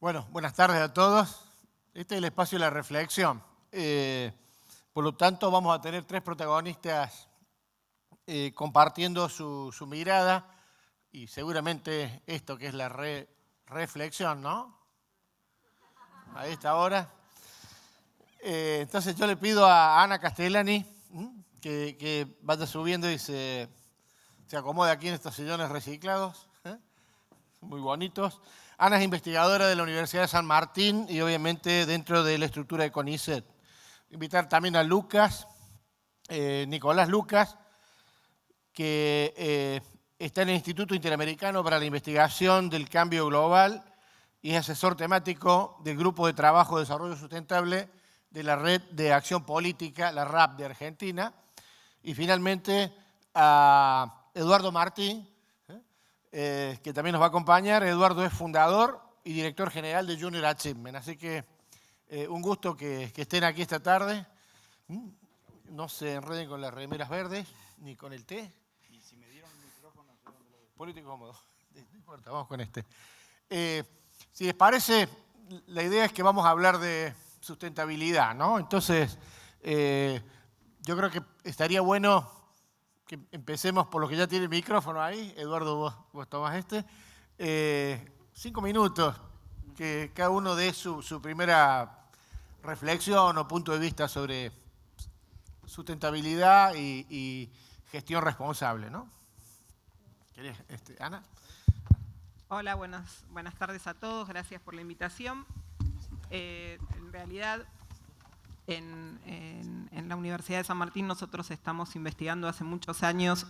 Bueno, buenas tardes a todos. Este es el espacio de la reflexión. Por lo tanto, vamos a tener tres protagonistas compartiendo su mirada y seguramente esto que es la reflexión, ¿no? A esta hora. Entonces yo le pido a Ana Castellani que vaya subiendo y se acomode aquí en estos sillones reciclados, muy bonitos. Ana es investigadora de la Universidad de San Martín y obviamente dentro de la estructura de CONICET. Invitar también a Lucas, Nicolás Lucas, que está en el Instituto Interamericano para la Investigación del Cambio Global y es asesor temático del Grupo de Trabajo de Desarrollo Sustentable de la Red de Acción Política, la RAP de Argentina. Y finalmente a Eduardo Martín, que también nos va a acompañar. Eduardo es fundador y director general de Junior Achievement. Así que un gusto que estén aquí esta tarde. No se enreden con las remeras verdes ni con el té. Y si me dieron un micrófono, no sé dónde lo dejo. Político cómodo. No importa, vamos con este. Si les parece, la idea es que vamos a hablar de sustentabilidad, ¿no? Entonces, yo creo que estaría bueno que empecemos por lo que ya tiene el micrófono ahí. Eduardo, vos tomás este. 5 minutos, que cada uno dé su primera reflexión o punto de vista sobre sustentabilidad y gestión responsable, ¿no? ¿Querés, Ana? Hola, buenas tardes a todos. Gracias por la invitación. En realidad, en la Universidad de San Martín nosotros estamos investigando hace muchos años,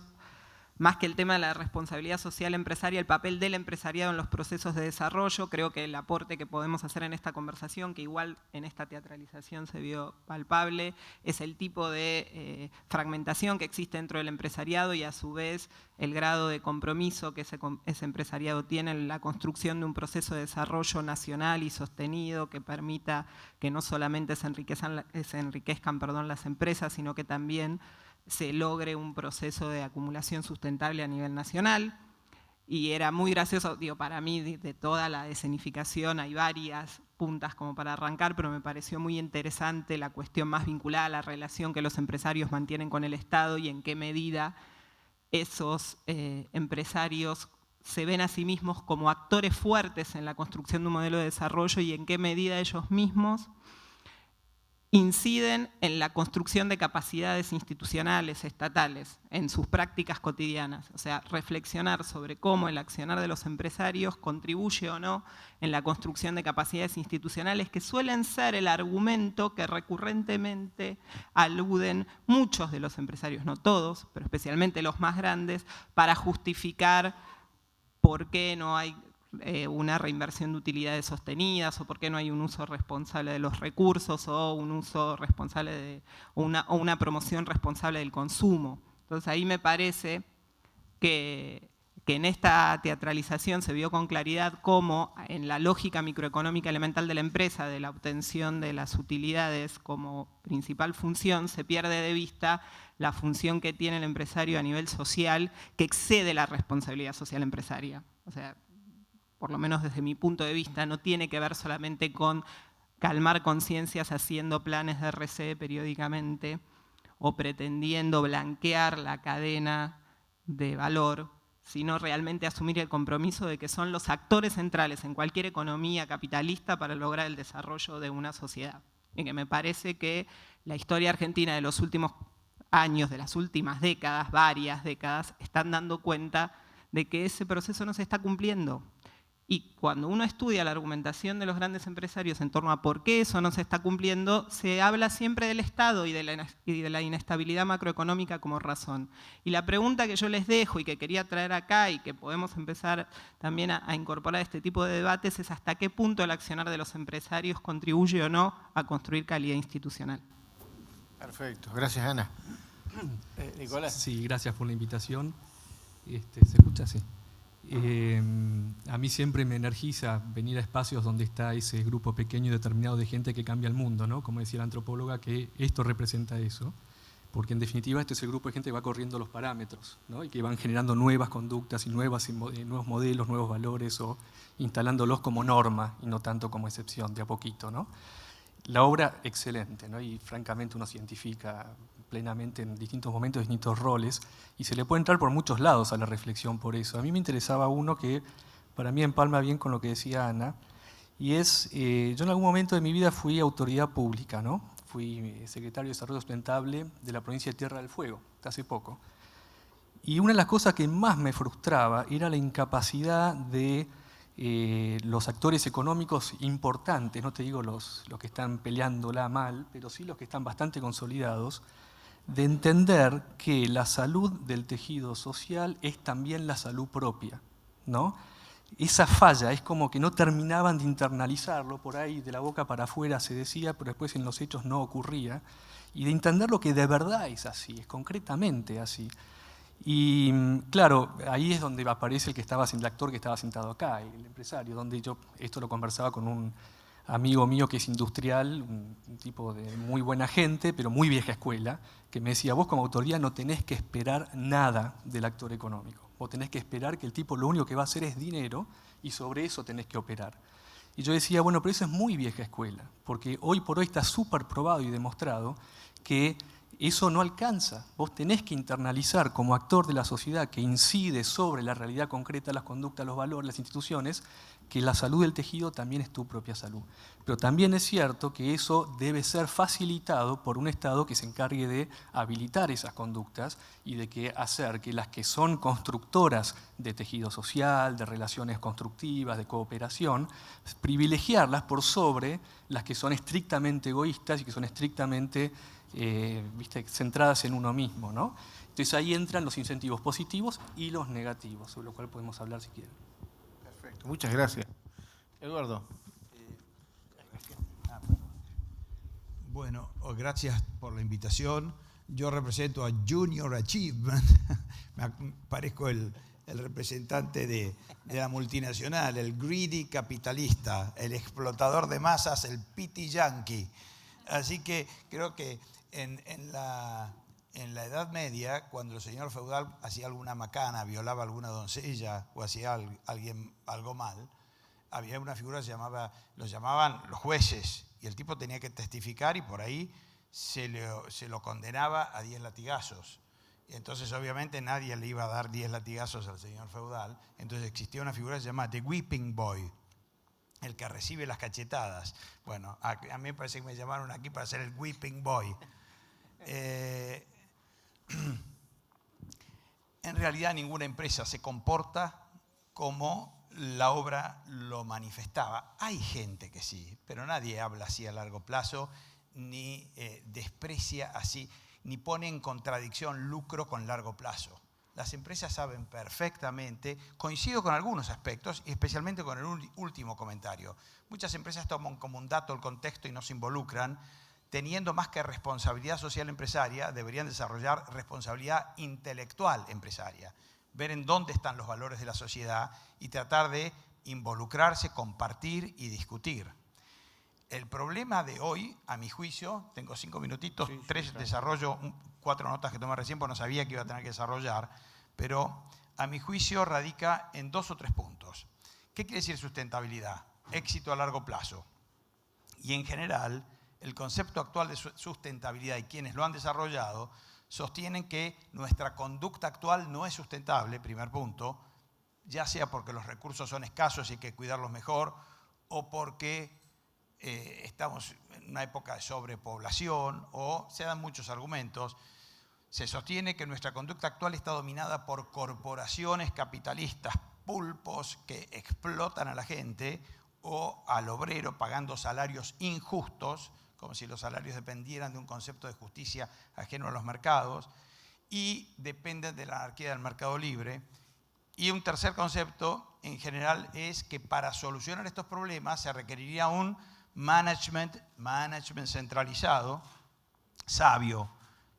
más que el tema de la responsabilidad social empresaria, el papel del empresariado en los procesos de desarrollo. Creo que el aporte que podemos hacer en esta conversación, que igual en esta teatralización se vio palpable, es el tipo de fragmentación que existe dentro del empresariado y a su vez el grado de compromiso que ese empresariado tiene en la construcción de un proceso de desarrollo nacional y sostenido que permita que no solamente se enriquezcan las empresas, sino que también se logre un proceso de acumulación sustentable a nivel nacional. Y era muy gracioso, digo, para mí, de toda la escenificación hay varias puntas como para arrancar, pero me pareció muy interesante la cuestión más vinculada a la relación que los empresarios mantienen con el Estado y en qué medida esos empresarios se ven a sí mismos como actores fuertes en la construcción de un modelo de desarrollo y en qué medida ellos mismos inciden en la construcción de capacidades institucionales, estatales, en sus prácticas cotidianas. O sea, reflexionar sobre cómo el accionar de los empresarios contribuye o no en la construcción de capacidades institucionales, que suelen ser el argumento que recurrentemente aluden muchos de los empresarios, no todos, pero especialmente los más grandes, para justificar por qué no hay una reinversión de utilidades sostenidas o por qué no hay un uso responsable de los recursos o un uso responsable o una promoción responsable del consumo. Entonces ahí me parece que en esta teatralización se vio con claridad cómo en la lógica microeconómica elemental de la empresa, de la obtención de las utilidades como principal función, se pierde de vista la función que tiene el empresario a nivel social que excede la responsabilidad social empresaria. O sea, por lo menos desde mi punto de vista, no tiene que ver solamente con calmar conciencias haciendo planes de RC periódicamente o pretendiendo blanquear la cadena de valor, sino realmente asumir el compromiso de que son los actores centrales en cualquier economía capitalista para lograr el desarrollo de una sociedad. Y que me parece que la historia argentina de los últimos años, de las últimas décadas, varias décadas, están dando cuenta de que ese proceso no se está cumpliendo. Y cuando uno estudia la argumentación de los grandes empresarios en torno a por qué eso no se está cumpliendo, se habla siempre del Estado y de la inestabilidad macroeconómica como razón. Y la pregunta que yo les dejo y que quería traer acá y que podemos empezar también a incorporar a este tipo de debates es hasta qué punto el accionar de los empresarios contribuye o no a construir calidad institucional. Perfecto, gracias Ana. Nicolás. Sí, gracias por la invitación. ¿Se escucha? Sí. A mí siempre me energiza venir a espacios donde está ese grupo pequeño y determinado de gente que cambia el mundo, ¿no? Como decía la antropóloga, que esto representa eso. porque en definitiva este es el grupo de gente que va corriendo los parámetros, ¿no? Y que van generando nuevas conductas y nuevos modelos, nuevos valores, o instalándolos como norma y no tanto como excepción, de a poquito, ¿no? La obra, excelente, ¿no? Y francamente uno se identifica plenamente en distintos momentos, distintos roles, y se le puede entrar por muchos lados a la reflexión por eso. A mí me interesaba uno que para mí empalma bien con lo que decía Ana, y es, yo en algún momento de mi vida fui autoridad pública, ¿no? Fui secretario de Desarrollo Sustentable de la provincia de Tierra del Fuego, hasta hace poco. Y una de las cosas que más me frustraba era la incapacidad de los actores económicos importantes, no te digo los que están peleándola mal, pero sí los que están bastante consolidados, de entender que la salud del tejido social es también la salud propia, ¿no? Esa falla es como que no terminaban de internalizarlo, por ahí de la boca para afuera se decía, pero después en los hechos no ocurría, y de entender lo que de verdad es así, es concretamente así. Y claro, ahí es donde aparece el actor que estaba sentado acá, el empresario, donde yo esto lo conversaba con un amigo mío que es industrial, un tipo de muy buena gente, pero muy vieja escuela, que me decía, vos como autoridad no tenés que esperar nada del actor económico. Vos tenés que esperar que el tipo lo único que va a hacer es dinero y sobre eso tenés que operar. Y yo decía, bueno, pero eso es muy vieja escuela, porque hoy por hoy está súper probado y demostrado que eso no alcanza. Vos tenés que internalizar como actor de la sociedad que incide sobre la realidad concreta, las conductas, los valores, las instituciones, que la salud del tejido también es tu propia salud. Pero también es cierto que eso debe ser facilitado por un Estado que se encargue de habilitar esas conductas y de hacer que las que son constructoras de tejido social, de relaciones constructivas, de cooperación, privilegiarlas por sobre las que son estrictamente egoístas y que son estrictamente centradas en uno mismo, ¿no? Entonces ahí entran los incentivos positivos y los negativos, sobre lo cual podemos hablar si quieren. Perfecto, muchas gracias. Eduardo. Bueno, gracias por la invitación. Yo represento a Junior Achievement. Me parezco el representante de la multinacional, el greedy capitalista, el explotador de masas, el pity yankee. Así que creo que en la Edad Media, cuando el señor feudal hacía alguna macana, violaba a alguna doncella o hacía algo mal, había una figura que los llamaban los jueces, y el tipo tenía que testificar y por ahí se lo condenaba a 10 latigazos. Y entonces obviamente nadie le iba a dar 10 latigazos al señor feudal, entonces existía una figura que se llama The Whipping Boy, el que recibe las cachetadas. Bueno, a mí me parece que me llamaron aquí para ser el Whipping Boy. En realidad ninguna empresa se comporta como la obra lo manifestaba. Hay gente que sí, pero nadie habla así a largo plazo, ni desprecia así, ni pone en contradicción lucro con largo plazo. Las empresas saben perfectamente, coincido con algunos aspectos, y especialmente con el último comentario. Muchas empresas toman como un dato el contexto y no se involucran. Teniendo más que responsabilidad social empresaria, deberían desarrollar responsabilidad intelectual empresaria. Ver en dónde están los valores de la sociedad y tratar de involucrarse, compartir y discutir. El problema de hoy, a mi juicio, tengo 5 minutitos, sí, 3 claro. Desarrollo 4 notas que tomé recién, porque no sabía que iba a tener que desarrollar, pero a mi juicio radica en 2 o 3 puntos. ¿Qué quiere decir sustentabilidad? Éxito a largo plazo. Y en general, el concepto actual de sustentabilidad y quienes lo han desarrollado sostienen que nuestra conducta actual no es sustentable, primer punto, ya sea porque los recursos son escasos y hay que cuidarlos mejor, o porque estamos en una época de sobrepoblación, o se dan muchos argumentos. Se sostiene que nuestra conducta actual está dominada por corporaciones capitalistas, pulpos que explotan a la gente o al obrero pagando salarios injustos, como si los salarios dependieran de un concepto de justicia ajeno a los mercados, y dependen de la anarquía del mercado libre. Y un tercer concepto, en general, es que para solucionar estos problemas se requeriría un management centralizado, sabio,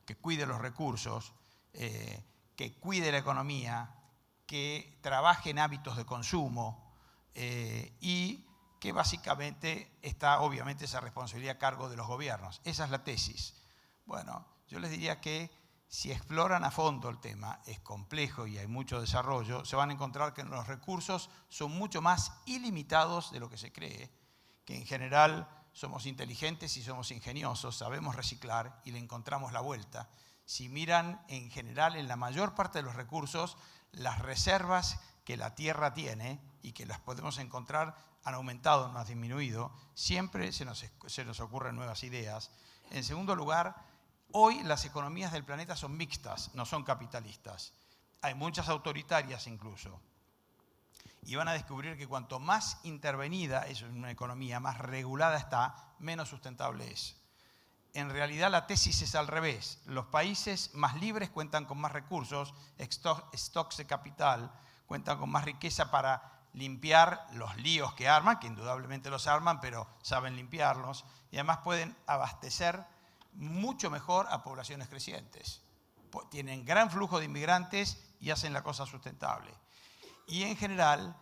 que cuide los recursos, que cuide la economía, que trabaje en hábitos de consumo y que básicamente está obviamente esa responsabilidad a cargo de los gobiernos. Esa es la tesis. Bueno, Yo les diría que si exploran a fondo el tema, es complejo y hay mucho desarrollo, se van a encontrar que los recursos son mucho más ilimitados de lo que se cree, que en general somos inteligentes y somos ingeniosos, sabemos reciclar y le encontramos la vuelta. Si miran en general en la mayor parte de los recursos, las reservas que la Tierra tiene y que las podemos encontrar han aumentado, no han disminuido. Siempre se nos ocurren nuevas ideas. En segundo lugar, hoy las economías del planeta son mixtas, no son capitalistas. Hay muchas autoritarias incluso. Y van a descubrir que cuanto más intervenida es una economía, más regulada está, menos sustentable es. En realidad la tesis es al revés. Los países más libres cuentan con más recursos, stocks de capital, cuentan con más riqueza para limpiar los líos que arman, que indudablemente los arman, pero saben limpiarlos, y además pueden abastecer mucho mejor a poblaciones crecientes. Tienen gran flujo de inmigrantes y hacen la cosa sustentable. Y en general,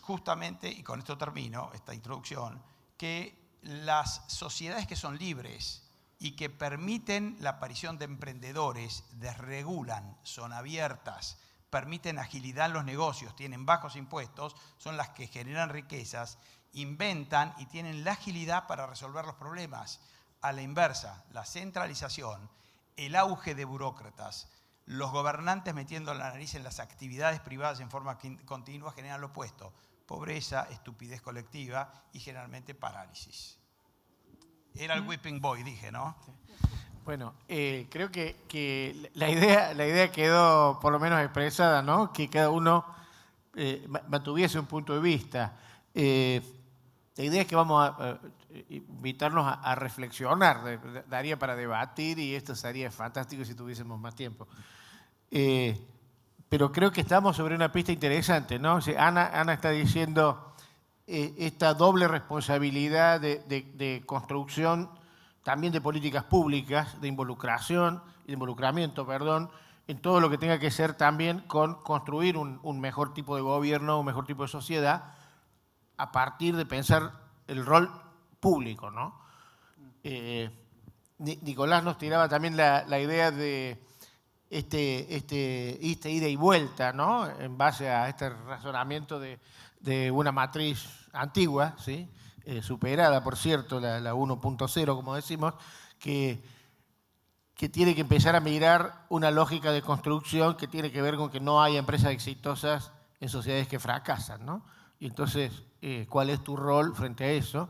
justamente, y con esto termino esta introducción, que las sociedades que son libres y que permiten la aparición de emprendedores, desregulan, son abiertas, permiten agilidad en los negocios, tienen bajos impuestos, son las que generan riquezas, inventan y tienen la agilidad para resolver los problemas. A la inversa, la centralización, el auge de burócratas, los gobernantes metiendo la nariz en las actividades privadas en forma continua generan lo opuesto: pobreza, estupidez colectiva y generalmente parálisis. Era el whipping boy, dije, ¿no? Bueno, creo que la idea quedó por lo menos expresada, ¿no? Que cada uno mantuviese un punto de vista. La idea es que vamos a invitarnos a reflexionar, daría para debatir y esto sería fantástico si tuviésemos más tiempo. Pero creo que estamos sobre una pista interesante, ¿no? O sea, Ana está diciendo esta doble responsabilidad de construcción también de políticas públicas, de involucramiento, en todo lo que tenga que ser también con construir un mejor tipo de gobierno, un mejor tipo de sociedad, a partir de pensar el rol público, ¿no? Nicolás nos tiraba también la idea de esta ida y vuelta, ¿no? En base a este razonamiento de una matriz antigua, ¿sí? Superada, por cierto, la 1.0, como decimos, que tiene que empezar a mirar una lógica de construcción que tiene que ver con que no hay empresas exitosas en sociedades que fracasan, ¿no? Y entonces, ¿cuál es tu rol frente a eso?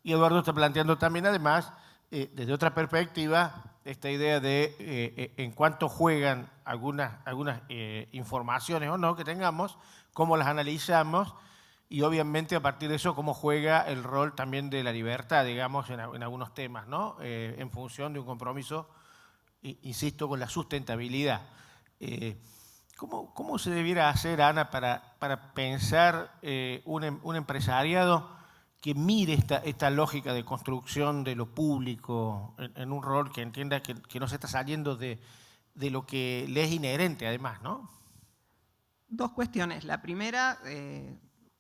Y Eduardo está planteando también, además, desde otra perspectiva, esta idea de en cuánto juegan algunas informaciones o no que tengamos, cómo las analizamos, y obviamente a partir de eso cómo juega el rol también de la libertad, digamos, en algunos temas, ¿no? En función de un compromiso, insisto, con la sustentabilidad. ¿Cómo se debiera hacer, Ana, para pensar un empresariado que mire esta lógica de construcción de lo público en un rol que entienda que no se está saliendo de lo que le es inherente, además, ¿no? Dos cuestiones. La primera,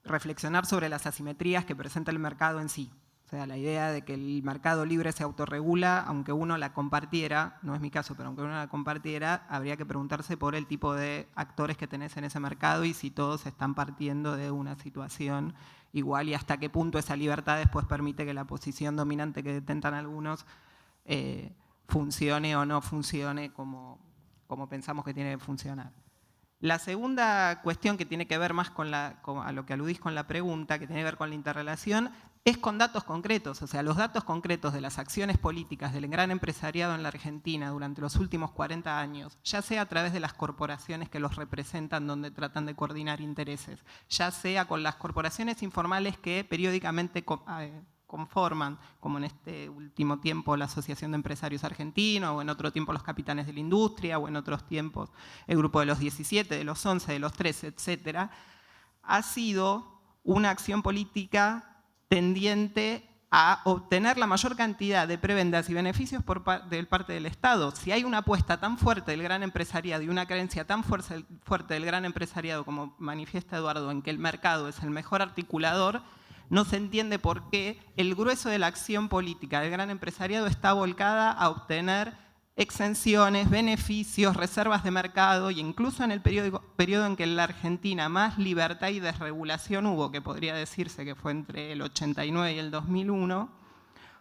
reflexionar sobre las asimetrías que presenta el mercado en sí. O sea, la idea de que el mercado libre se autorregula, aunque uno la compartiera, no es mi caso, pero aunque uno la compartiera, habría que preguntarse por el tipo de actores que tenés en ese mercado y si todos están partiendo de una situación igual y hasta qué punto esa libertad después permite que la posición dominante que detentan algunos funcione o no funcione como pensamos que tiene que funcionar. La segunda cuestión que tiene que ver más a lo que aludís con la pregunta, que tiene que ver con la interrelación, es con datos concretos. O sea, los datos concretos de las acciones políticas del gran empresariado en la Argentina durante los últimos 40 años, ya sea a través de las corporaciones que los representan, donde tratan de coordinar intereses, ya sea con las corporaciones informales que periódicamente conforman, como en este último tiempo la Asociación de Empresarios Argentinos, o en otro tiempo los Capitanes de la Industria, o en otros tiempos el Grupo de los 17, de los 11, de los 13, etc., ha sido una acción política tendiente a obtener la mayor cantidad de prebendas y beneficios por parte del Estado. Si hay una apuesta tan fuerte del gran empresariado y una creencia tan fuerte del gran empresariado, como manifiesta Eduardo, en que el mercado es el mejor articulador, no se entiende por qué el grueso de la acción política del gran empresariado está volcada a obtener exenciones, beneficios, reservas de mercado, y incluso en el periodo en que en la Argentina más libertad y desregulación hubo, que podría decirse que fue entre el 89 y el 2001,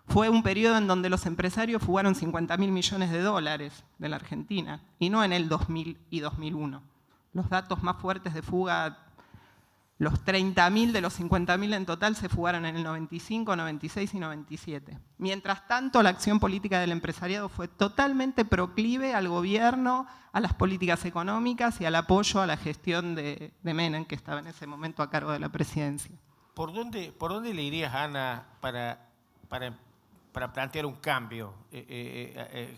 fue un periodo en donde los empresarios fugaron 50.000 millones de dólares de la Argentina, y no en el 2000 y 2001. Los datos más fuertes de fuga, los 30.000 de los 50.000 en total se fugaron en el 95, 96 y 97. Mientras tanto, la acción política del empresariado fue totalmente proclive al gobierno, a las políticas económicas y al apoyo a la gestión de Menem, que estaba en ese momento a cargo de la presidencia. ¿Por dónde le irías, Ana, para plantear un cambio?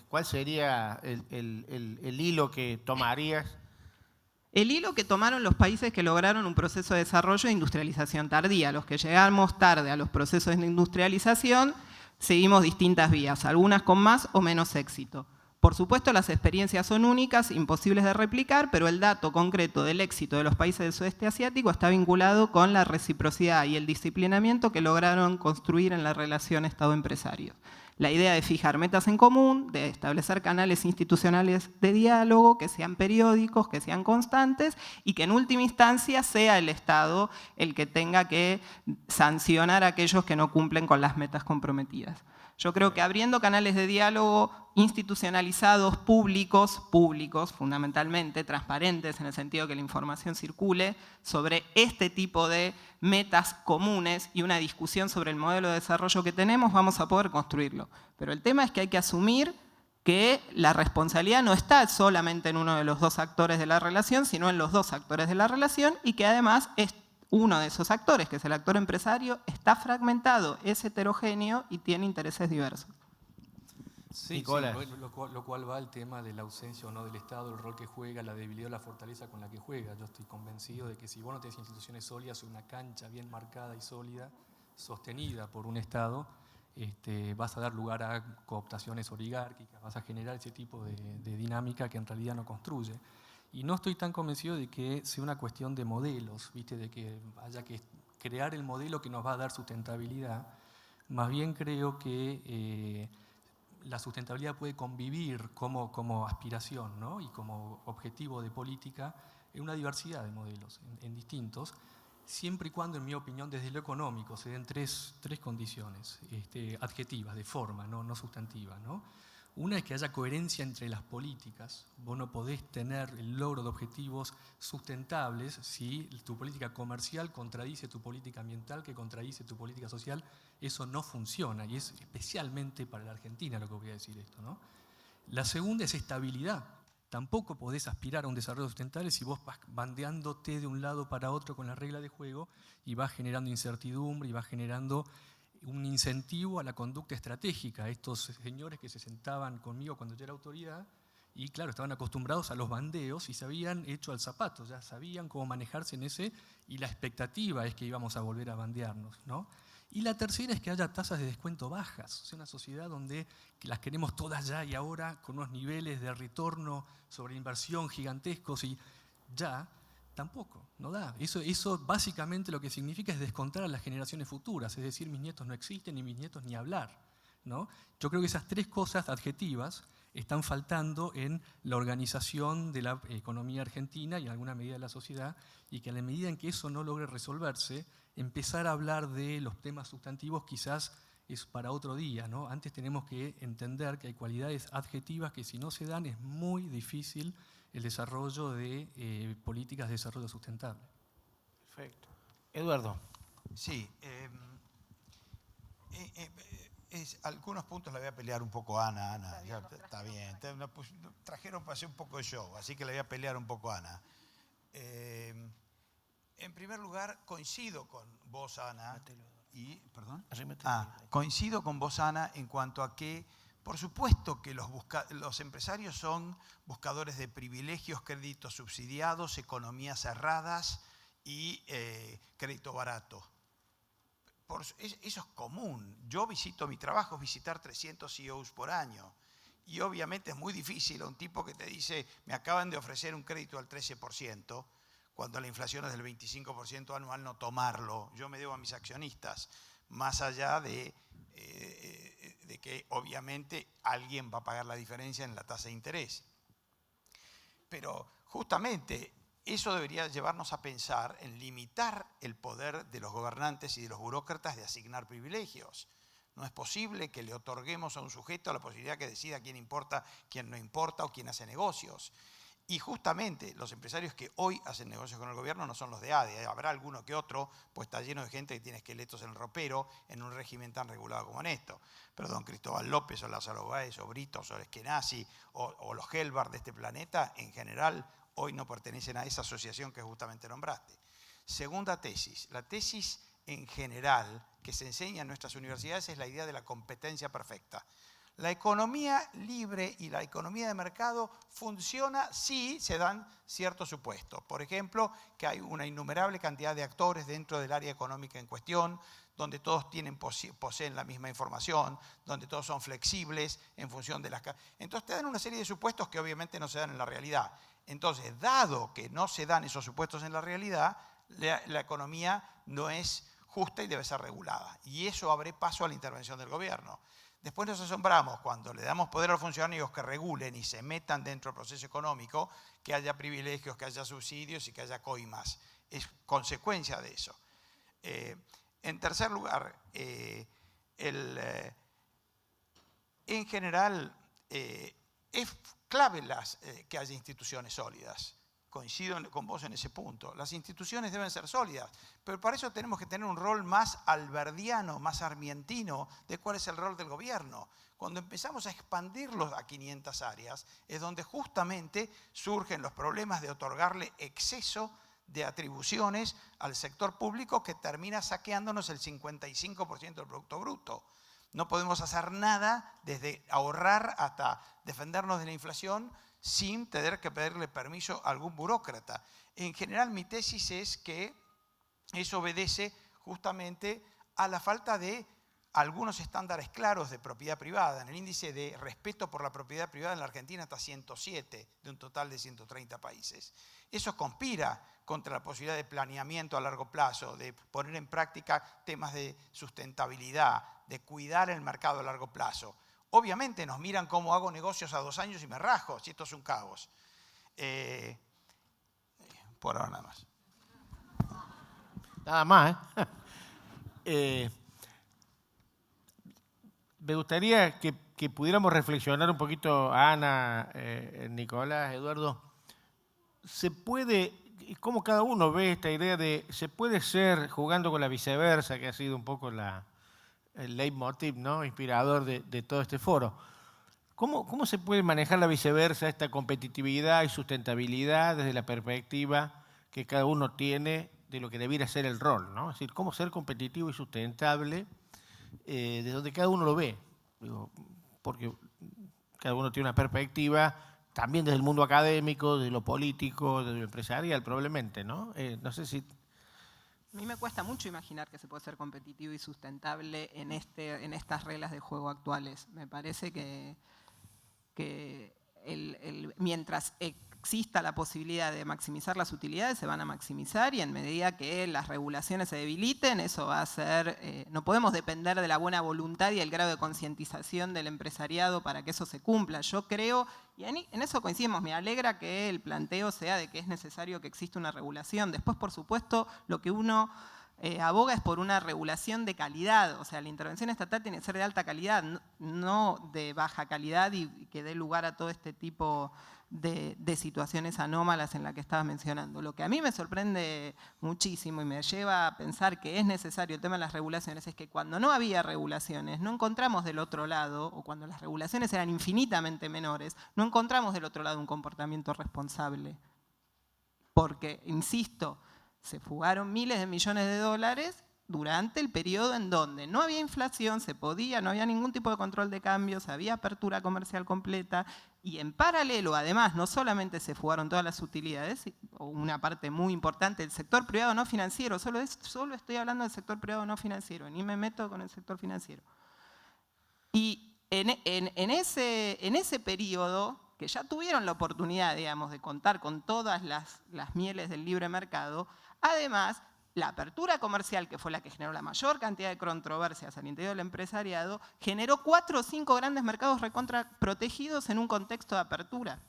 ¿Cuál sería el hilo que tomarías? El hilo que tomaron los países que lograron un proceso de desarrollo e industrialización tardía. Los que llegamos tarde a los procesos de industrialización, seguimos distintas vías, algunas con más o menos éxito. Por supuesto, las experiencias son únicas, imposibles de replicar, pero el dato concreto del éxito de los países del sudeste asiático está vinculado con la reciprocidad y el disciplinamiento que lograron construir en la relación Estado-empresario. La idea de fijar metas en común, de establecer canales institucionales de diálogo que sean periódicos, que sean constantes y que en última instancia sea el Estado el que tenga que sancionar a aquellos que no cumplen con las metas comprometidas. Yo creo que abriendo canales de diálogo institucionalizados, públicos fundamentalmente, transparentes en el sentido que la información circule sobre este tipo de metas comunes y una discusión sobre el modelo de desarrollo que tenemos, vamos a poder construirlo. Pero el tema es que hay que asumir que la responsabilidad no está solamente en uno de los dos actores de la relación, sino en los dos actores de la relación, y que además uno de esos actores, que es el actor empresario, está fragmentado, es heterogéneo y tiene intereses diversos. Sí, lo cual va al tema de la ausencia o no del Estado, el rol que juega, la debilidad o la fortaleza con la que juega. Yo estoy convencido de que si vos no tenés instituciones sólidas, una cancha bien marcada y sólida, sostenida por un Estado, vas a dar lugar a cooptaciones oligárquicas, vas a generar ese tipo de dinámica que en realidad no construye. Y no estoy tan convencido de que sea una cuestión de modelos, ¿viste? De que haya que crear el modelo que nos va a dar sustentabilidad. Más bien creo que la sustentabilidad puede convivir como aspiración, ¿no? Y como objetivo de política en una diversidad de modelos, en distintos, siempre y cuando, en mi opinión, desde lo económico se den tres condiciones adjetivas, de forma, no sustantiva, ¿no? Una es que haya coherencia entre las políticas. Vos no podés tener el logro de objetivos sustentables si tu política comercial contradice tu política ambiental, que contradice tu política social. Eso no funciona, y es especialmente para la Argentina lo que voy a decir esto, ¿no? La segunda es estabilidad. Tampoco podés aspirar a un desarrollo sustentable si vos vas bandeándote de un lado para otro con la regla de juego y vas generando incertidumbre y vas generando un incentivo a la conducta estratégica. Estos señores que se sentaban conmigo cuando yo era autoridad y claro, estaban acostumbrados a los bandeos y se habían hecho al zapato, ya sabían cómo manejarse en ese, y la expectativa es que íbamos a volver a bandearnos, ¿no? Y la tercera es que haya tasas de descuento bajas, o sea, una sociedad donde las queremos todas ya y ahora, con unos niveles de retorno sobre inversión gigantescos, y ya tampoco, no da. Eso básicamente lo que significa es descontar a las generaciones futuras, es decir, mis nietos no existen, ni mis nietos ni hablar, ¿no? Yo creo que esas tres cosas adjetivas están faltando en la organización de la economía argentina y en alguna medida de la sociedad, y que a la medida en que eso no logre resolverse, empezar a hablar de los temas sustantivos quizás es para otro día, ¿no? Antes tenemos que entender que hay cualidades adjetivas que si no se dan es muy difícil el desarrollo de políticas de desarrollo sustentable. Perfecto. Eduardo. Sí. Algunos puntos le voy a pelear un poco a Ana. Ana, ya, está bien. Trajeron para hacer un poco de show, así que le voy a pelear un poco a Ana. En primer lugar, coincido con vos, Ana. Coincido con vos, Ana, en cuanto a que, por supuesto que los empresarios son buscadores de privilegios, créditos subsidiados, economías cerradas y crédito barato. Eso es común. Yo visito, mi trabajo es visitar 300 CEOs por año. Y obviamente es muy difícil a un tipo que te dice, me acaban de ofrecer un crédito al 13%, cuando la inflación es del 25% anual, no tomarlo. Yo me debo a mis accionistas, más allá de de que obviamente alguien va a pagar la diferencia en la tasa de interés. Pero justamente eso debería llevarnos a pensar en limitar el poder de los gobernantes y de los burócratas de asignar privilegios. No es posible que le otorguemos a un sujeto la posibilidad que decida quién importa, quién no importa o quién hace negocios. Y justamente los empresarios que hoy hacen negocios con el gobierno no son los de ADE. Habrá alguno que otro, pues está lleno de gente que tiene esqueletos en el ropero en un régimen tan regulado como en esto. Pero don Cristóbal López o Lázaro Báez o Britos o Eskenazi o los Gelbard de este planeta, en general, hoy no pertenecen a esa asociación que justamente nombraste. Segunda tesis. La tesis en general que se enseña en nuestras universidades es la idea de la competencia perfecta. La economía libre y la economía de mercado funciona si se dan ciertos supuestos. Por ejemplo, que hay una innumerable cantidad de actores dentro del área económica en cuestión, donde todos poseen la misma información, donde todos son flexibles en función de las... Entonces te dan una serie de supuestos que obviamente no se dan en la realidad. Entonces, dado que no se dan esos supuestos en la realidad, la economía no es justa y debe ser regulada. Y eso abre paso a la intervención del gobierno. Después nos asombramos cuando le damos poder a los funcionarios que regulen y se metan dentro del proceso económico, que haya privilegios, que haya subsidios y que haya coimas. Es consecuencia de eso. En tercer lugar, en general es clave que haya instituciones sólidas. Coincido con vos en ese punto. Las instituciones deben ser sólidas, pero para eso tenemos que tener un rol más alberdiano, más sarmientino de cuál es el rol del gobierno. Cuando empezamos a expandirlos a 500 áreas, es donde justamente surgen los problemas de otorgarle exceso de atribuciones al sector público que termina saqueándonos el 55% del Producto Bruto. No podemos hacer nada, desde ahorrar hasta defendernos de la inflación, sin tener que pedirle permiso a algún burócrata. En general, mi tesis es que eso obedece justamente a la falta de algunos estándares claros de propiedad privada. En el índice de respeto por la propiedad privada en la Argentina está 107 de un total de 130 países. Eso conspira contra la posibilidad de planeamiento a largo plazo, de poner en práctica temas de sustentabilidad, de cuidar el mercado a largo plazo. Obviamente nos miran cómo hago negocios a 2 años y me rajo, si esto es un caos. Por ahora nada más. Nada más, me gustaría que pudiéramos reflexionar un poquito, Ana, Nicolás, Eduardo. ¿Se puede, cómo cada uno ve esta idea de, se puede ser, jugando con la viceversa, que ha sido un poco el leitmotiv, ¿no?, inspirador de todo este foro? ¿Cómo se puede manejar la viceversa, esta competitividad y sustentabilidad desde la perspectiva que cada uno tiene de lo que debiera ser el rol, ¿no? Es decir, cómo ser competitivo y sustentable de donde cada uno lo ve. Digo, porque cada uno tiene una perspectiva también desde el mundo académico, desde lo político, desde lo empresarial, probablemente, ¿no? No sé si... A mí me cuesta mucho imaginar que se puede ser competitivo y sustentable en estas reglas de juego actuales. Me parece que mientras exista la posibilidad de maximizar las utilidades, se van a maximizar, y en medida que las regulaciones se debiliten, eso va a ser... no podemos depender de la buena voluntad y el grado de concientización del empresariado para que eso se cumpla. Yo creo, y en eso coincidimos, me alegra que el planteo sea de que es necesario que exista una regulación. Después, por supuesto, lo que uno aboga es por una regulación de calidad. O sea, la intervención estatal tiene que ser de alta calidad, no de baja calidad, y que dé lugar a todo este tipo de situaciones anómalas en las que estabas mencionando. Lo que a mí me sorprende muchísimo y me lleva a pensar que es necesario el tema de las regulaciones es que cuando no había regulaciones, no encontramos del otro lado, o cuando las regulaciones eran infinitamente menores, no encontramos del otro lado un comportamiento responsable. Porque, insisto, se fugaron miles de millones de dólares durante el periodo en donde no había inflación, no había ningún tipo de control de cambios, había apertura comercial completa, y en paralelo, además, no solamente se fugaron todas las utilidades, o una parte muy importante del sector privado no financiero, solo estoy hablando del sector privado no financiero, ni me meto con el sector financiero. Y en ese periodo, que ya tuvieron la oportunidad, digamos, de contar con todas las mieles del libre mercado, además La apertura comercial, que fue la que generó la mayor cantidad de controversias al interior del empresariado, generó 4 o 5 grandes mercados recontra protegidos en un contexto de apertura.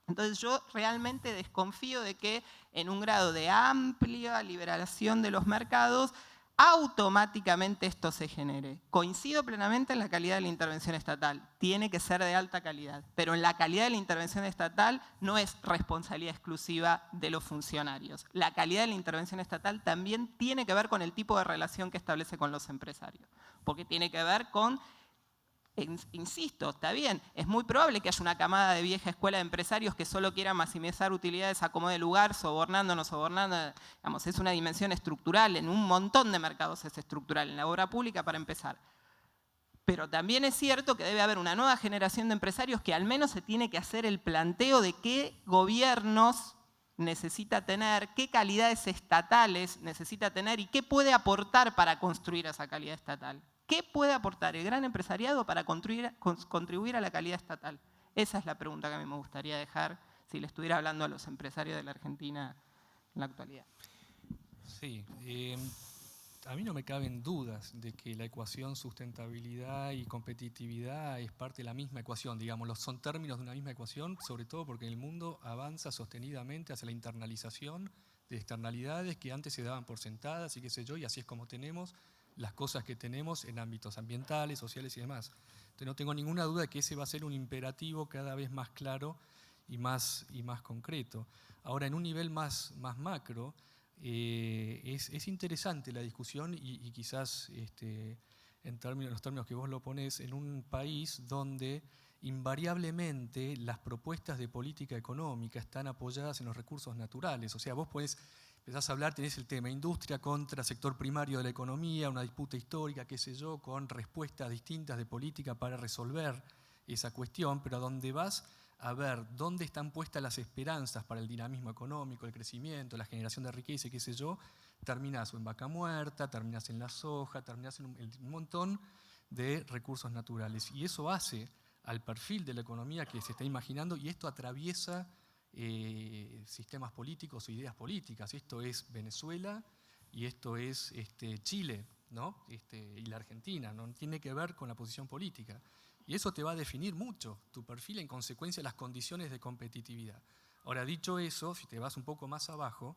Entonces yo realmente desconfío de que en un grado de amplia liberación de los mercados, automáticamente esto se genere. Coincido plenamente en la calidad de la intervención estatal. Tiene que ser de alta calidad. Pero en la calidad de la intervención estatal no es responsabilidad exclusiva de los funcionarios. La calidad de la intervención estatal también tiene que ver con el tipo de relación que establece con los empresarios. Porque tiene que ver con... Insisto, está bien, es muy probable que haya una camada de vieja escuela de empresarios que solo quieran maximizar utilidades a como de lugar, sobornando, no sobornando. Digamos, es una dimensión estructural, en un montón de mercados es estructural, en la obra pública para empezar. Pero también es cierto que debe haber una nueva generación de empresarios que al menos se tiene que hacer el planteo de qué gobiernos necesita tener, qué calidades estatales necesita tener y qué puede aportar para construir esa calidad estatal. ¿Qué puede aportar el gran empresariado para contribuir a la calidad estatal? Esa es la pregunta que a mí me gustaría dejar si le estuviera hablando a los empresarios de la Argentina en la actualidad. Sí, a mí no me caben dudas de que la ecuación sustentabilidad y competitividad es parte de la misma ecuación, digamos, son términos de una misma ecuación, sobre todo porque el mundo avanza sostenidamente hacia la internalización de externalidades que antes se daban por sentadas y qué sé yo, y así es como tenemos las cosas que tenemos en ámbitos ambientales, sociales y demás. Entonces no tengo ninguna duda de que ese va a ser un imperativo cada vez más claro y más concreto. Ahora, en un nivel más macro, es interesante la discusión y quizás en los términos que vos lo ponés, en un país donde invariablemente las propuestas de política económica están apoyadas en los recursos naturales. O sea, vos empezás a hablar, tenés el tema industria contra sector primario de la economía, una disputa histórica, qué sé yo, con respuestas distintas de política para resolver esa cuestión, pero a donde vas a ver dónde están puestas las esperanzas para el dinamismo económico, el crecimiento, la generación de riqueza y qué sé yo, terminás o en vaca muerta, terminás en la soja, terminás en un montón de recursos naturales. Y eso hace al perfil de la economía que se está imaginando, y esto atraviesa sistemas políticos o ideas políticas. Esto es Venezuela y esto es Chile, ¿no? Y la Argentina, no tiene que ver con la posición política. Y eso te va a definir mucho tu perfil en consecuencia de las condiciones de competitividad. Ahora, dicho eso, si te vas un poco más abajo,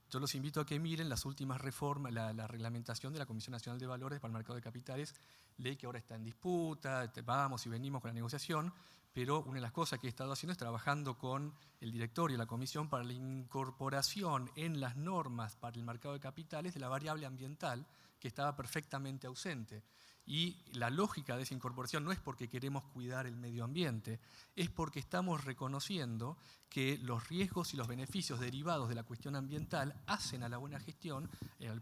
yo los invito a que miren las últimas reformas, la reglamentación de la Comisión Nacional de Valores para el Mercado de Capitales, ley que ahora está en disputa, vamos y venimos con la negociación, pero una de las cosas que he estado haciendo es trabajando con el directorio y la comisión para la incorporación en las normas para el mercado de capitales de la variable ambiental que estaba perfectamente ausente. Y la lógica de esa incorporación no es porque queremos cuidar el medio ambiente, es porque estamos reconociendo que los riesgos y los beneficios derivados de la cuestión ambiental hacen a la buena gestión,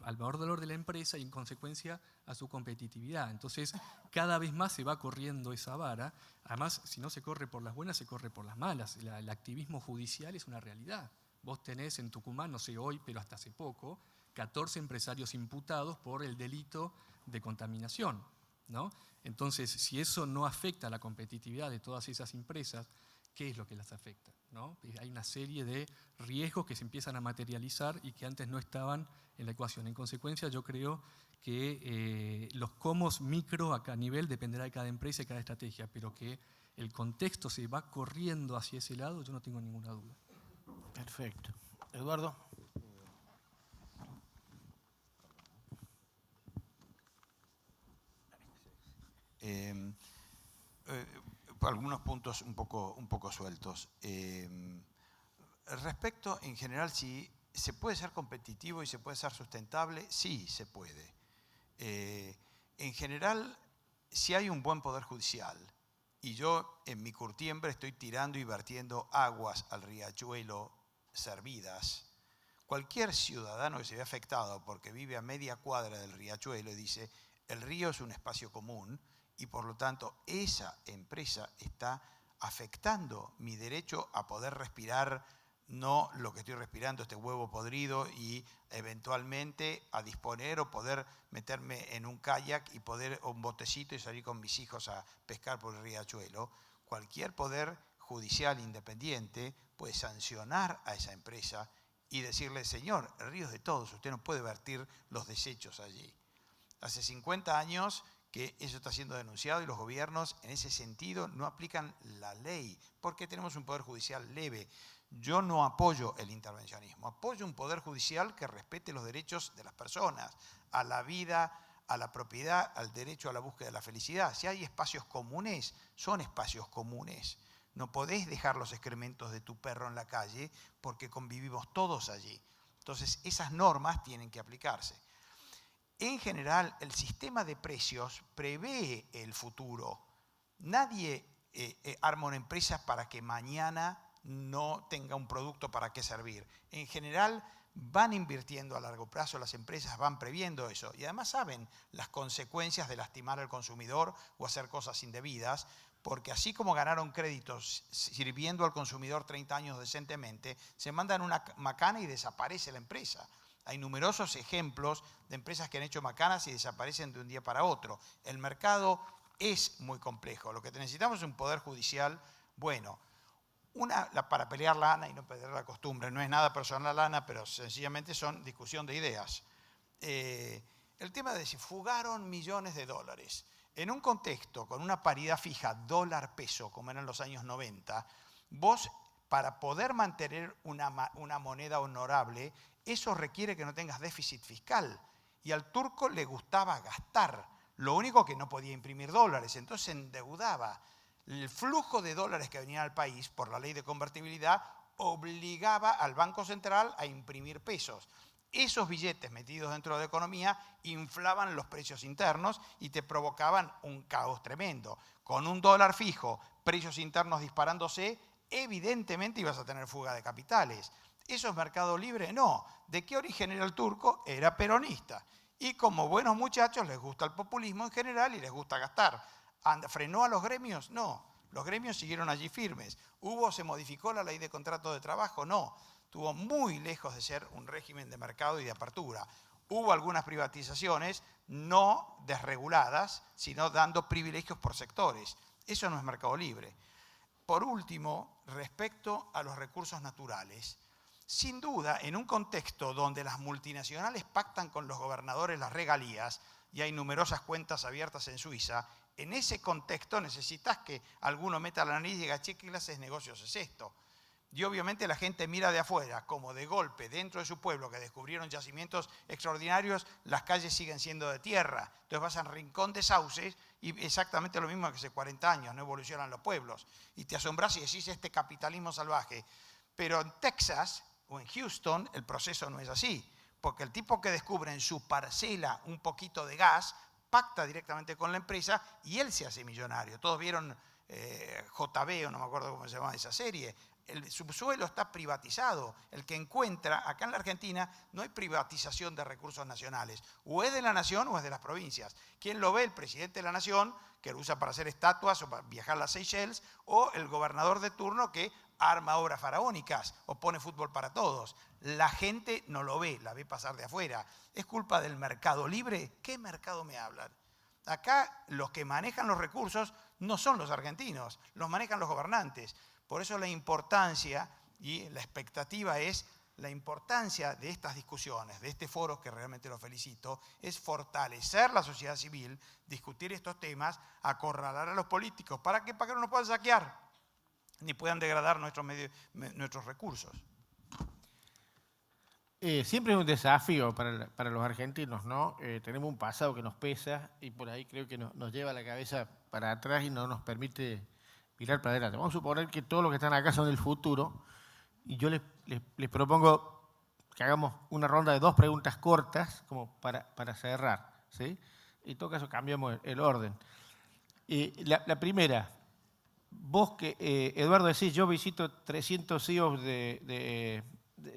al mejor valor de la empresa y en consecuencia a su competitividad. Entonces, cada vez más se va corriendo esa vara. Además, si no se corre por las buenas, se corre por las malas. El activismo judicial es una realidad. Vos tenés en Tucumán, no sé hoy, pero hasta hace poco, 14 empresarios imputados por el delito de contaminación, ¿no? Entonces, si eso no afecta a la competitividad de todas esas empresas, ¿qué es lo que las afecta, ¿no? Hay una serie de riesgos que se empiezan a materializar y que antes no estaban en la ecuación. En consecuencia, yo creo que los comos micro a cada nivel dependerá de cada empresa y cada estrategia, pero que el contexto se va corriendo hacia ese lado, yo no tengo ninguna duda. Perfecto. Eduardo. Algunos puntos un poco sueltos. Respecto, en general, si se puede ser competitivo y se puede ser sustentable, sí se puede. En general, si hay un buen poder judicial, y yo en mi curtiembre estoy tirando y vertiendo aguas al riachuelo servidas, cualquier ciudadano que se ve afectado porque vive a media cuadra del riachuelo y dice, el río es un espacio común, y por lo tanto esa empresa está afectando mi derecho a poder respirar, no lo que estoy respirando, este huevo podrido, y eventualmente a disponer o poder meterme en un kayak y o un botecito y salir con mis hijos a pescar por el riachuelo. Cualquier poder judicial independiente puede sancionar a esa empresa y decirle, señor, el río es de todos, usted no puede vertir los desechos allí. Hace 50 años que eso está siendo denunciado y los gobiernos en ese sentido no aplican la ley porque tenemos un poder judicial leve. Yo no apoyo el intervencionismo, apoyo un poder judicial que respete los derechos de las personas, a la vida, a la propiedad, al derecho a la búsqueda de la felicidad. Si hay espacios comunes, son espacios comunes. No podés dejar los excrementos de tu perro en la calle porque convivimos todos allí. Entonces, esas normas tienen que aplicarse. En general, el sistema de precios prevé el futuro. Nadie arma una empresa para que mañana no tenga un producto para qué servir. En general, van invirtiendo a largo plazo, las empresas van previendo eso y además saben las consecuencias de lastimar al consumidor o hacer cosas indebidas, porque así como ganaron créditos sirviendo al consumidor 30 años decentemente, se mandan una macana y desaparece la empresa. Hay numerosos ejemplos de empresas que han hecho macanas y desaparecen de un día para otro. El mercado es muy complejo. Lo que necesitamos es un poder judicial bueno. Para pelear lana y no perder la costumbre. No es nada personal lana, pero sencillamente son discusión de ideas. El tema de si fugaron millones de dólares. En un contexto con una paridad fija dólar-peso, como eran los años 90, vos, para poder mantener una moneda honorable, eso requiere que no tengas déficit fiscal. Y al turco le gustaba gastar. Lo único que no podía imprimir dólares, entonces se endeudaba. El flujo de dólares que venía al país por la ley de convertibilidad obligaba al Banco Central a imprimir pesos. Esos billetes metidos dentro de la economía inflaban los precios internos y te provocaban un caos tremendo. Con un dólar fijo, precios internos disparándose, evidentemente ibas a tener fuga de capitales. ¿Eso es mercado libre? No. ¿De qué origen era el turco? Era peronista. Y como buenos muchachos les gusta el populismo en general y les gusta gastar. ¿Frenó a los gremios? No. Los gremios siguieron allí firmes. ¿Se modificó la ley de contrato de trabajo? No. Estuvo muy lejos de ser un régimen de mercado y de apertura. Hubo algunas privatizaciones no desreguladas, sino dando privilegios por sectores. Eso no es mercado libre. Por último, respecto a los recursos naturales, sin duda, en un contexto donde las multinacionales pactan con los gobernadores las regalías y hay numerosas cuentas abiertas en Suiza, en ese contexto necesitas que alguno meta la nariz y diga, che, ¿qué clase de negocios es esto? Y obviamente la gente mira de afuera, como de golpe, dentro de su pueblo, que descubrieron yacimientos extraordinarios, las calles siguen siendo de tierra. Entonces vas a Rincón de Sauces y exactamente lo mismo que hace 40 años, no evolucionan los pueblos. Y te asombras y decís este capitalismo salvaje. Pero en Texas o en Houston el proceso no es así, porque el tipo que descubre en su parcela un poquito de gas, pacta directamente con la empresa y él se hace millonario. Todos vieron JB, o no me acuerdo cómo se llama esa serie. El subsuelo está privatizado. El que encuentra, acá en la Argentina, no hay privatización de recursos nacionales. O es de la nación o es de las provincias. ¿Quién lo ve? El presidente de la nación, que lo usa para hacer estatuas o para viajar a las Seychelles, o el gobernador de turno que arma obras faraónicas o pone fútbol para todos. La gente no lo ve, la ve pasar de afuera. ¿Es culpa del mercado libre? ¿Qué mercado me hablan? Acá los que manejan los recursos no son los argentinos, los manejan los gobernantes. Por eso la importancia y la expectativa es la importancia de estas discusiones, de este foro que realmente lo felicito, es fortalecer la sociedad civil, discutir estos temas, acorralar a los políticos. ¿Para qué? Para que no nos puedan saquear, ni puedan degradar nuestros recursos. Siempre es un desafío para los argentinos, ¿no? Tenemos un pasado que nos pesa y por ahí creo que nos lleva la cabeza para atrás y no nos permite mirar para adelante. Vamos a suponer que todos los que están acá son del futuro y yo les propongo que hagamos una ronda de 2 preguntas cortas como para cerrar, ¿sí? En todo caso cambiamos el orden. La primera, vos que, Eduardo, decís, yo visito 300 CEOs de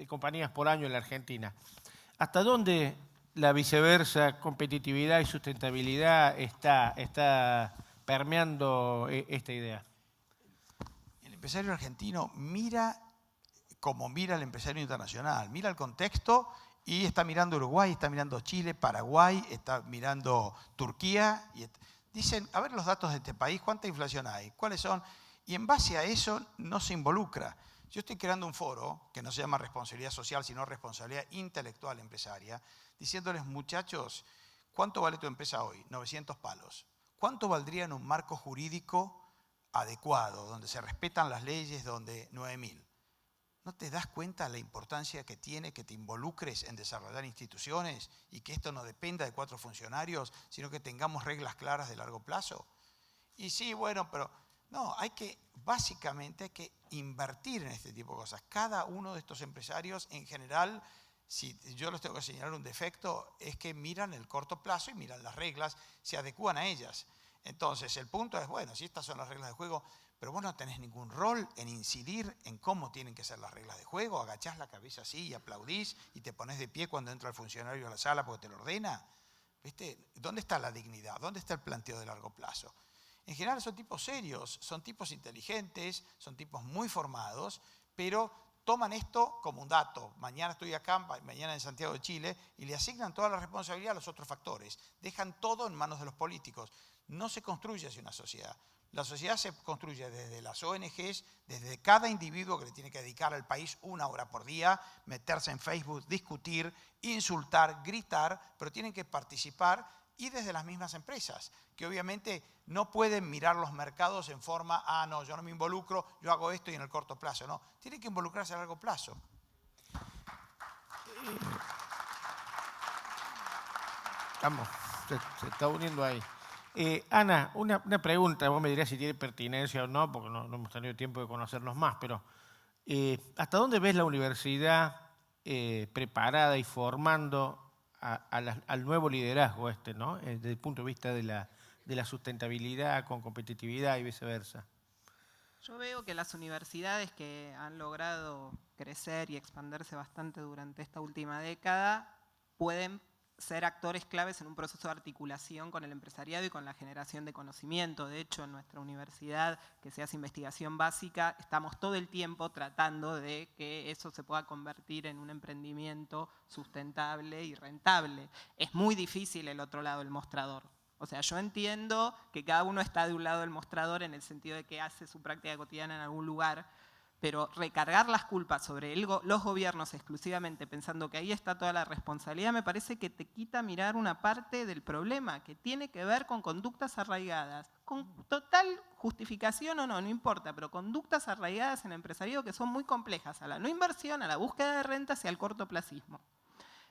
compañías por año en la Argentina. ¿Hasta dónde la viceversa, competitividad y sustentabilidad está permeando esta idea? El empresario argentino mira como mira el empresario internacional, mira el contexto y está mirando Uruguay, está mirando Chile, Paraguay, está mirando Turquía. Dicen, a ver los datos de este país, ¿cuánta inflación hay? ¿Cuáles son? Y en base a eso no se involucra. Yo estoy creando un foro que no se llama responsabilidad social, sino responsabilidad intelectual empresaria, diciéndoles, muchachos, ¿cuánto vale tu empresa hoy? 900 palos. ¿Cuánto valdría en un marco jurídico adecuado, donde se respetan las leyes, donde 9.000? ¿No te das cuenta la importancia que tiene que te involucres en desarrollar instituciones y que esto no dependa de 4 funcionarios, sino que tengamos reglas claras de largo plazo? Y sí, bueno, pero no, básicamente hay que invertir en este tipo de cosas. Cada uno de estos empresarios, en general, si yo les tengo que señalar un defecto, es que miran el corto plazo y miran las reglas, se adecúan a ellas. Entonces, el punto es, bueno, si estas son las reglas de juego, pero vos no tenés ningún rol en incidir en cómo tienen que ser las reglas de juego, agachás la cabeza así y aplaudís y te pones de pie cuando entra el funcionario a la sala porque te lo ordena. ¿Viste? ¿Dónde está la dignidad? ¿Dónde está el planteo de largo plazo? En general son tipos serios, son tipos inteligentes, son tipos muy formados, pero toman esto como un dato. Mañana estoy acá, mañana en Santiago de Chile, y le asignan toda la responsabilidad a los otros factores. Dejan todo en manos de los políticos. No se construye así una sociedad. La sociedad se construye desde las ONGs, desde cada individuo que le tiene que dedicar al país 1 hora por día, meterse en Facebook, discutir, insultar, gritar, pero tienen que participar, y desde las mismas empresas, que obviamente no pueden mirar los mercados en forma, no, yo no me involucro, yo hago esto y en el corto plazo. No, tienen que involucrarse a largo plazo. Vamos, se está uniendo ahí. Ana, una pregunta, vos me dirás si tiene pertinencia o no, porque no hemos tenido tiempo de conocernos más, pero ¿hasta dónde ves la universidad preparada y formando al nuevo liderazgo ¿no? Desde el punto de vista de la sustentabilidad con competitividad y viceversa? Yo veo que las universidades que han logrado crecer y expandirse bastante durante esta última década pueden ser actores claves en un proceso de articulación con el empresariado y con la generación de conocimiento. De hecho, en nuestra universidad, que se hace investigación básica, estamos todo el tiempo tratando de que eso se pueda convertir en un emprendimiento sustentable y rentable. Es muy difícil el otro lado del mostrador. O sea, yo entiendo que cada uno está de un lado del mostrador en el sentido de que hace su práctica cotidiana en algún lugar, pero recargar las culpas sobre los gobiernos exclusivamente pensando que ahí está toda la responsabilidad me parece que te quita mirar una parte del problema que tiene que ver con conductas arraigadas, con total justificación o no importa, pero conductas arraigadas en el empresariado que son muy complejas, a la no inversión, a la búsqueda de rentas y al cortoplacismo.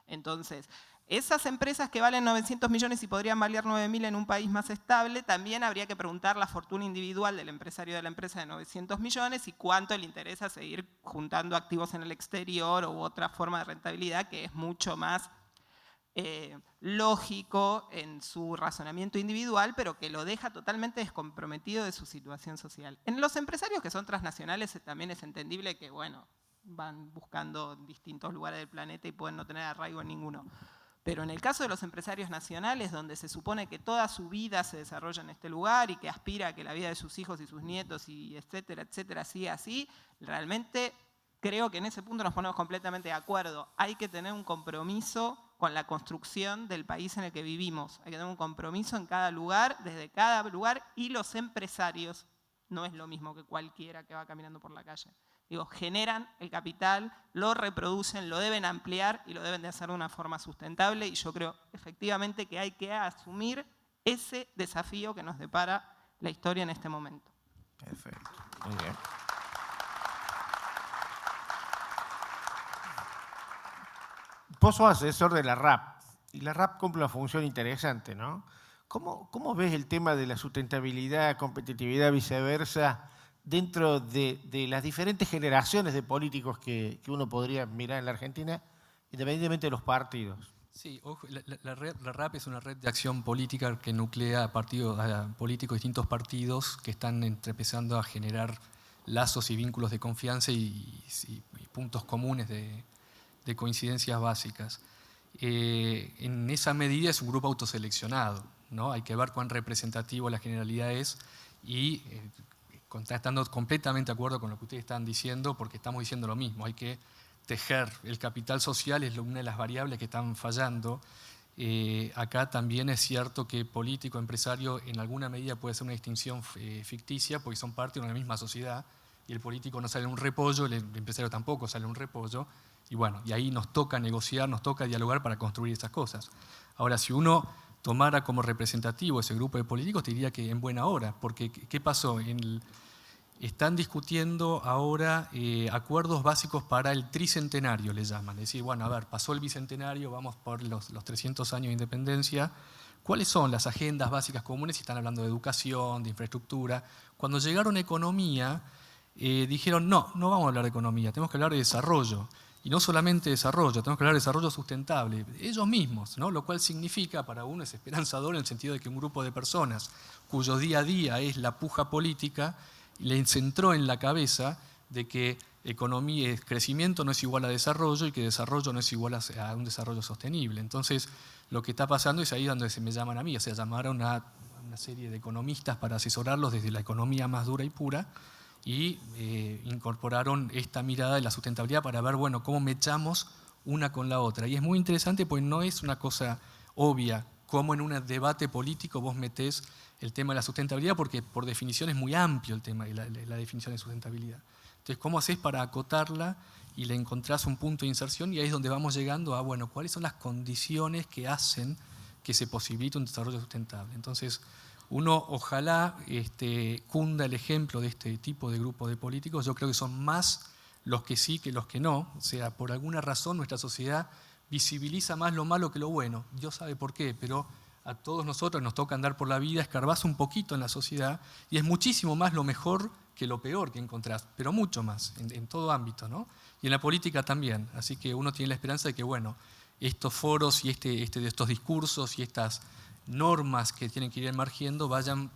Entonces, esas empresas que valen 900 millones y podrían valer 9.000 en un país más estable, también habría que preguntar la fortuna individual del empresario de la empresa de 900 millones y cuánto le interesa seguir juntando activos en el exterior u otra forma de rentabilidad que es mucho más lógico en su razonamiento individual, pero que lo deja totalmente descomprometido de su situación social. En los empresarios que son transnacionales también es entendible que, bueno, van buscando distintos lugares del planeta y pueden no tener arraigo en ninguno. Pero en el caso de los empresarios nacionales, donde se supone que toda su vida se desarrolla en este lugar y que aspira a que la vida de sus hijos y sus nietos y etcétera, etcétera, siga así, realmente creo que en ese punto nos ponemos completamente de acuerdo. Hay que tener un compromiso con la construcción del país en el que vivimos. Hay que tener un compromiso en cada lugar, desde cada lugar, y los empresarios no es lo mismo que cualquiera que va caminando por la calle. Digo, generan el capital, lo reproducen, lo deben ampliar y lo deben de hacer de una forma sustentable, y yo creo efectivamente que hay que asumir ese desafío que nos depara la historia en este momento. Perfecto, muy bien. Vos sos asesor de la RAP, y la RAP cumple una función interesante, ¿no? ¿Cómo ves el tema de la sustentabilidad, competitividad, viceversa, dentro de las diferentes generaciones de políticos que uno podría mirar en la Argentina, independientemente de los partidos? Sí, ojo, la RAP es una red de acción política que nuclea a políticos de distintos partidos que están empezando a generar lazos y vínculos de confianza y puntos comunes de coincidencias básicas. En esa medida es un grupo autoseleccionado, ¿no? Hay que ver cuán representativo la generalidad es y estando completamente de acuerdo con lo que ustedes están diciendo, porque estamos diciendo lo mismo, hay que tejer. El capital social es una de las variables que están fallando. Acá también es cierto que político, empresario, en alguna medida puede ser una distinción ficticia, porque son parte de una misma sociedad y el político no sale en un repollo, el empresario tampoco sale en un repollo, y bueno, y ahí nos toca negociar, nos toca dialogar para construir esas cosas. Ahora, si uno tomara como representativo ese grupo de políticos, te diría que en buena hora, porque ¿qué pasó? Están discutiendo ahora acuerdos básicos para el tricentenario, le llaman. Es decir, bueno, a ver, pasó el bicentenario, vamos por los 300 años de independencia. ¿Cuáles son las agendas básicas comunes? Si están hablando de educación, de infraestructura. Cuando llegaron a economía, dijeron, no vamos a hablar de economía, tenemos que hablar de desarrollo. Y no solamente desarrollo, tenemos que hablar de desarrollo sustentable, ellos mismos, ¿no? Lo cual significa, para uno es esperanzador en el sentido de que un grupo de personas cuyo día a día es la puja política, le centró en la cabeza de que economía, crecimiento no es igual a desarrollo y que desarrollo no es igual a un desarrollo sostenible. Entonces, lo que está pasando es ahí donde se me llaman a mí, o sea, llamaron a una serie de economistas para asesorarlos desde la economía más dura y pura, y incorporaron esta mirada de la sustentabilidad para ver, bueno, cómo mechamos una con la otra. Y es muy interesante porque no es una cosa obvia cómo en un debate político vos metés el tema de la sustentabilidad, porque por definición es muy amplio el tema de la definición de sustentabilidad. Entonces, ¿cómo haces para acotarla y le encontrás un punto de inserción? Y ahí es donde vamos llegando a, bueno, ¿cuáles son las condiciones que hacen que se posibilite un desarrollo sustentable? Entonces, uno ojalá cunda el ejemplo de este tipo de grupo de políticos. Yo creo que son más los que sí que los que no. O sea, por alguna razón nuestra sociedad visibiliza más lo malo que lo bueno. Dios sabe por qué, pero a todos nosotros nos toca andar por la vida, escarbás un poquito en la sociedad y es muchísimo más lo mejor que lo peor que encontrás, pero mucho más, en todo ámbito, ¿no? Y en la política también. Así que uno tiene la esperanza de que, bueno, estos foros y estos discursos y estas normas que tienen que ir emergiendo vayan,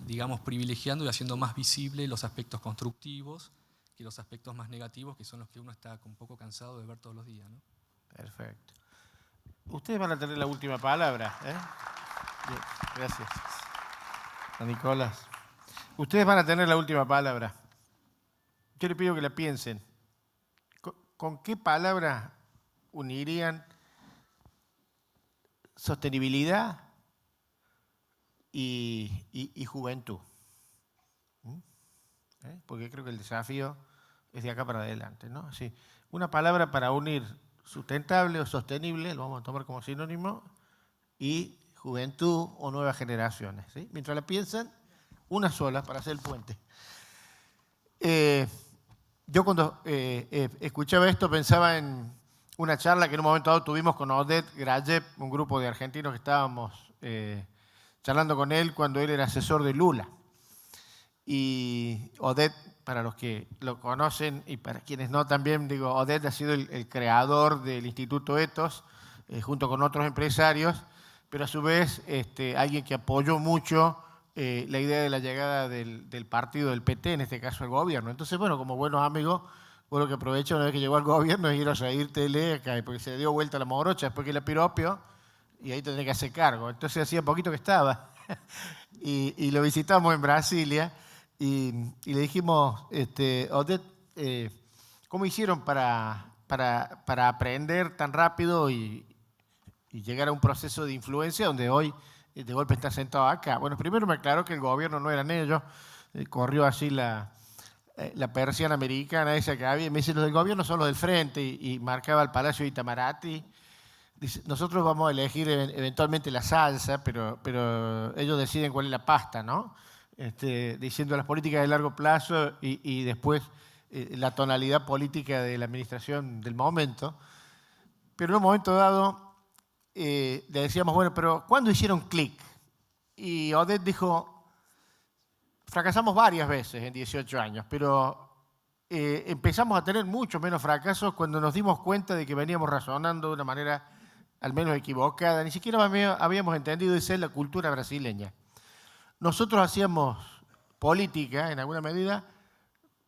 digamos, privilegiando y haciendo más visibles los aspectos constructivos que los aspectos más negativos, que son los que uno está un poco cansado de ver todos los días, ¿no? Perfecto. Ustedes van a tener la última palabra. Bien, gracias. A Nicolás. Ustedes van a tener la última palabra. Yo les pido que la piensen. ¿Con qué palabra unirían sostenibilidad y juventud? Porque creo que el desafío es de acá para adelante, ¿no? Sí. Una palabra para unir sustentable o sostenible, lo vamos a tomar como sinónimo, y juventud o nuevas generaciones, ¿sí? Mientras la piensan, una sola para hacer el puente. Yo cuando escuchaba esto pensaba en una charla que en un momento dado tuvimos con Oded Grajew, un grupo de argentinos que estábamos charlando con él cuando él era asesor de Lula. Y Oded, para los que lo conocen y para quienes no también, digo, Oded ha sido el creador del Instituto Ethos, junto con otros empresarios, pero a su vez alguien que apoyó mucho la idea de la llegada del partido del PT, en este caso al gobierno. Entonces, bueno, como buenos amigos, bueno, que aprovecha una vez que llegó al gobierno es ir a reír tele acá, porque se le dio vuelta la morocha después que la piropio, y ahí tendría que hacer cargo. Entonces hacía poquito que estaba. y lo visitamos en Brasilia, y le dijimos, Oded, ¿cómo hicieron para aprender tan rápido y llegar a un proceso de influencia donde hoy de golpe está sentado acá? Bueno, primero me aclaró que el gobierno no eran ellos, corrió así la persiana americana esa que había, y me dice, los del gobierno son los del frente, y marcaba el Palacio de Itamaraty. Dice, nosotros vamos a elegir eventualmente la salsa, pero ellos deciden cuál es la pasta, ¿no? Diciendo las políticas de largo plazo y después la tonalidad política de la administración del momento. Pero en un momento dado le decíamos, bueno, pero ¿cuándo hicieron clic? Y Oded dijo, fracasamos varias veces en 18 años, pero empezamos a tener mucho menos fracasos cuando nos dimos cuenta de que veníamos razonando de una manera al menos equivocada. Ni siquiera habíamos entendido esa es la cultura brasileña. Nosotros hacíamos política, en alguna medida,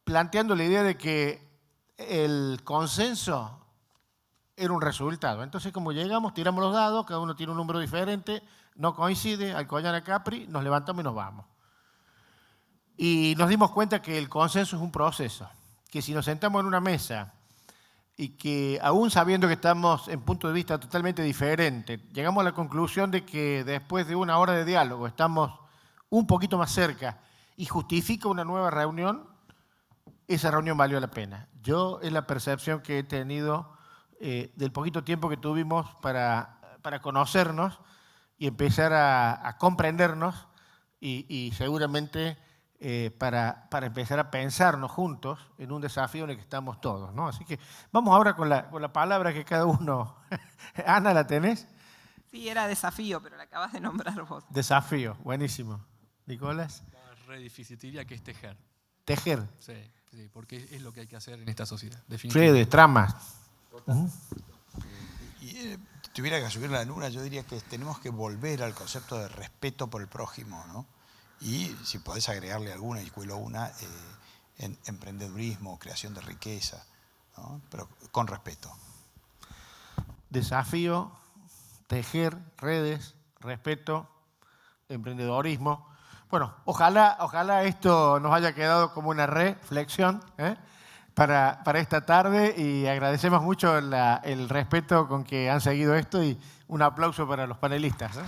planteando la idea de que el consenso era un resultado. Entonces, como llegamos, tiramos los dados, cada uno tiene un número diferente, no coincide, Alcoyana Capri, nos levantamos y nos vamos. Y nos dimos cuenta que el consenso es un proceso, que si nos sentamos en una mesa y que aún sabiendo que estamos en punto de vista totalmente diferente, llegamos a la conclusión de que después de una hora de diálogo estamos un poquito más cerca y justifica una nueva reunión, esa reunión valió la pena. Yo es la percepción que he tenido del poquito tiempo que tuvimos para conocernos y empezar a comprendernos y seguramente para empezar a pensarnos juntos en un desafío en el que estamos todos, ¿no? Así que vamos ahora con la palabra que cada uno... Ana, ¿la tenés? Sí, era desafío, pero la acabas de nombrar vos. Desafío, buenísimo. Nicolás. Re difícil, te diría que es tejer. Tejer. Sí, sí, porque es lo que hay que hacer en esta sociedad. Fede, tramas. Y tuviera que subir la luna, yo diría que tenemos que volver al concepto de respeto por el prójimo, ¿no? Y si podés agregarle alguna, y cuelo una, emprendedurismo, creación de riqueza, ¿no? Pero con respeto. Desafío, tejer, redes, respeto, emprendedorismo. Bueno, ojalá esto nos haya quedado como una reflexión para esta tarde y agradecemos mucho el respeto con que han seguido esto y un aplauso para los panelistas.